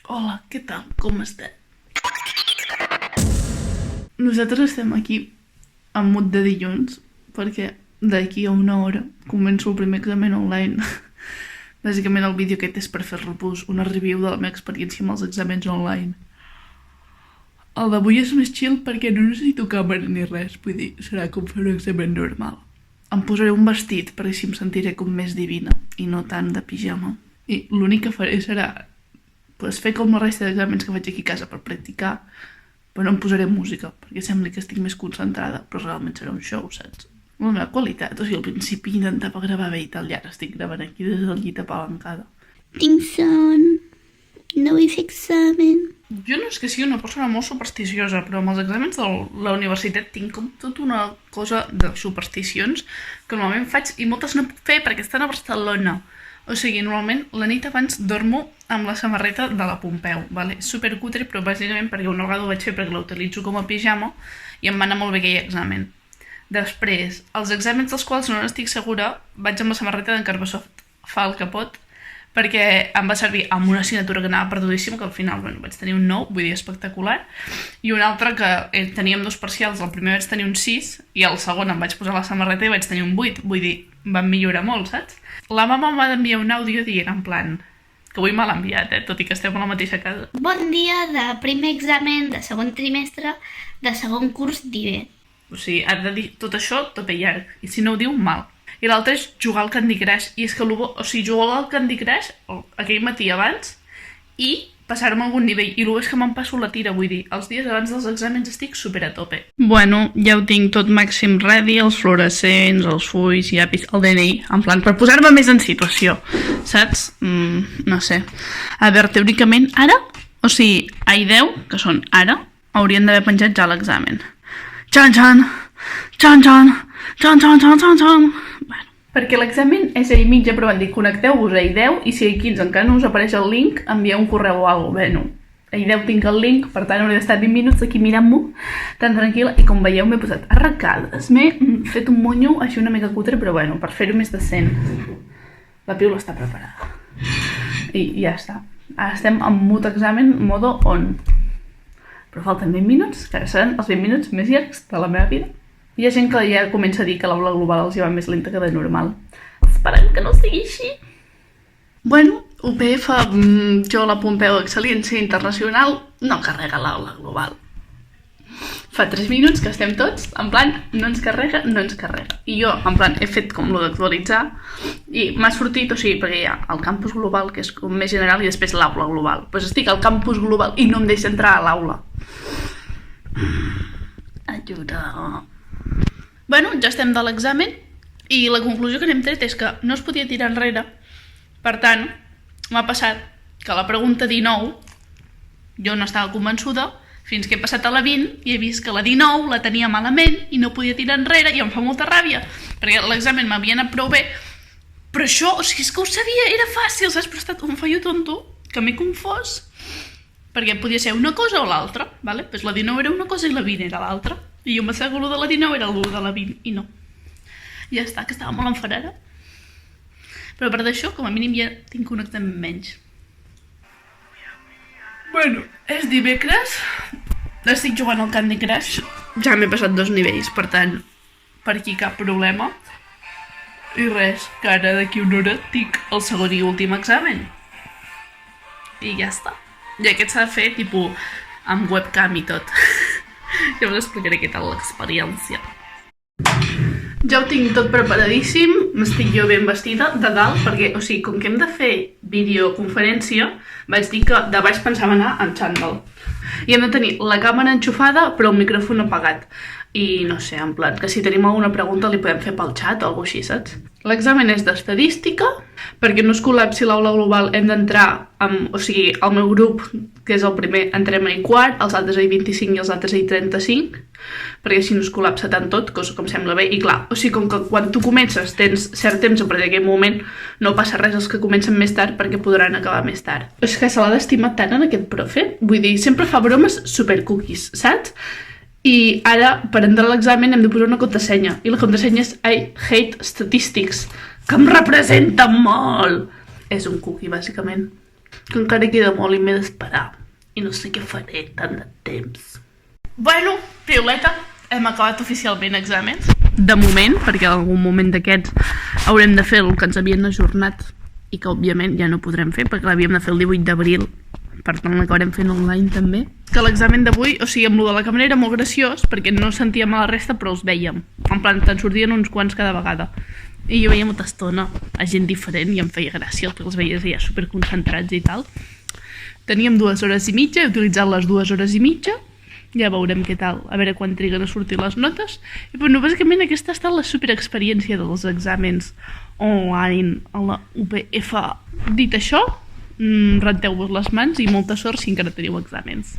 Hola, què tal? Com esteu? Nosaltres estem aquí en mood de dilluns perquè d'aquí a una hora començo el primer examen online. Bàsicament el vídeo aquest és per fer-vos una review de la meva experiència amb els exàmens online. El d'avui és més chill perquè no necessito càmera ni res, vull dir, serà com fer un examen normal. Em posaré un vestit perquè així em sentiré com més divina i no tant de pijama. I l'únic que faré serà fer com la resta d'exàmens que faig aquí a casa per practicar, però no em posaré música, perquè sembla que estic més concentrada, però realment serà un show, saps? La meva qualitat, o sigui, al principi intentava gravar bé i tal, i ara estic gravant aquí des del llit apalancada. Tinc son, no vull fer examen. Jo no és que sigui una persona molt supersticiosa, però amb els exàmens de la universitat tinc com tota una cosa de supersticions que normalment faig i moltes no puc fer perquè estan a Barcelona. O sigui, normalment la nit abans dormo amb la samarreta de la Pompeu, vale? És supercutre, però bàsicament perquè una vegada ho vaig fer perquè la utilitzo com a pijama i em va anar molt bé aquell examen. Després, els exàmens dels quals no n'estic segura, vaig amb la samarreta d'en Carbasoft fa el capot, perquè em va servir amb una assignatura que anava perdudíssima, que al final vaig tenir un 9, vull dir, espectacular, i una altra que teníem 2 parcials, el primer vaig tenir un 6, i el segon em vaig posar la samarreta i vaig tenir un 8, vull dir, van millorar molt, saps? La mama m'ha d'enviar un àudio dient en plan, que avui me l'ha enviat, tot i que estem a la mateixa casa. Bon dia de primer examen, de segon trimestre, de segon curs d'IB. O sigui, ha de dir tot això, tot llarg, i si no ho diu, mal. I l'altre és jugar al Candy Crush, i és que jugar al Candy Crush aquell matí abans i passar-me algun nivell, i és que me'n passo la tira, vull dir, els dies abans dels exàmens estic super a tope. Bueno, ja ho tinc tot màxim ready, els fluorescents, els fulls, llapis, el DNI, en plan, per posar-me més en situació, saps? No sé. A veure, teòricament, ara, o sigui, a I10, que són ara, haurien d'haver penjat ja l'examen. Txan-txan, txan-txan, txan-txan, txan-txan. Bueno, perquè l'examen és a I mitja, però van dir connecteu-vos a I10 i si a I15 encara no us apareix el link, envieu un correu o alguna cosa. Bueno, a I10 tinc el link, per tant hauré d'estar 20 minuts aquí mirant-m'ho tan tranquil·la i com veieu m'he posat arracades. M'he fet un monyo així una mica cutre, però bueno, per fer-ho més decent. La piula està preparada. I ja està. Ara estem en mood examen, modo on. Però falten 20 minuts, que ara seran els 20 minuts més llargs de la meva vida. Hi ha gent que ja comença a dir que l'aula global els hi va més lenta que de normal. Esperem que no sigui així. Bueno, UPF, jo la Pompeu Excel·lència Internacional, no carrega l'aula global. Fa 3 minuts que estem tots, en plan, no ens carrega. I jo, en plan, he fet com lo d'actualitzar i m'ha sortit, o sigui, perquè hi ha el campus global, que és com més general, i després l'aula global. Doncs estic al campus global i no em deixa entrar a l'aula. Ajuda. Bueno, ja estem de l'examen i la conclusió que n'hem tret és que no es podia tirar enrere. Per tant, m'ha passat que la pregunta 19 jo no estava convençuda fins que he passat a la 20 i he vist que la 19 la tenia malament i no podia tirar enrere i em fa molta ràbia perquè l'examen m'havia anat prou bé, però això, o sigui, és que ho sabia, era fàcil, saps? Però ha estat un fallo tonto que m'he confós perquè podia ser una cosa o l'altra, vale? Pues la 19 era una cosa i la 20 era l'altra i jo m'assego que de la 19 era el de la 20 i no. Ja està, que estava molt enfadada. Però per d'això, com a mínim ja tinc un examen menys. Bueno, és dimecres, estic jugant al Candy Crush, ja m'he passat 2 nivells, per tant, per aquí cap problema. I res, que ara d'aquí una hora tinc el segon i últim examen. I ja està. I aquest s'ha de fer, tipus, amb webcam i tot. Ja us explicaré què tal l'experiència. Ja ho tinc tot preparadíssim, m'estic jo ben vestida de dalt, perquè, o sigui, com que hem de fer videoconferència, vaig dir que de baix pensava anar en xandall. I hem de tenir la càmera enxufada, però el micròfon apagat. I no sé, en plan, que si tenim alguna pregunta li podem fer pel xat o alguna cosa així, saps? L'examen és d'estadística, perquè no es col·lapsi l'aula global hem d'entrar amb, o sigui, el meu grup, que és el primer, entrem a I4, els altres a I25 i els altres a I35, perquè així no es col·lapsa tant tot, cosa que em sembla bé, i clar, o sigui, com que quan tu comences tens cert temps a partir d'aquell moment, no passa res els que comencen més tard perquè podran acabar més tard. És que se l'ha d'estimar tant en aquest profe, vull dir, sempre fa bromes supercookies, saps? I ara, per entrar a l'examen, hem de posar una contrasenya. I la contrasenya és I hate statistics, que em representa molt. És un cookie, bàsicament. que encara queda molt i m'he d'esperar. I no sé què faré tant de temps. Bueno, Pioleta, hem acabat oficialment exàmens. De moment, perquè en algun moment d'aquests haurem de fer el que ens havien ajornat i que òbviament ja no podrem fer perquè l'havíem de fer el 18 d'abril, per tant l'acabarem fent online també. Que l'examen d'avui, o sigui, amb lo de la càmera era molt graciós perquè no sentíem a la resta però els vèiem. En plan, te'n sortien uns quants cada vegada. I jo veia molta estona a gent diferent i em feia gràcia, els veies ja superconcentrats i tal. Teníem 2 hores i mitja, he utilitzat les 2 hores i mitja, ja veurem què tal, a veure quan triguen a sortir les notes. I bueno, bàsicament aquesta ha estat la superexperiència dels exàmens online a la UPF. Dit això, renteu-vos les mans i molta sort si encara teniu exàmens.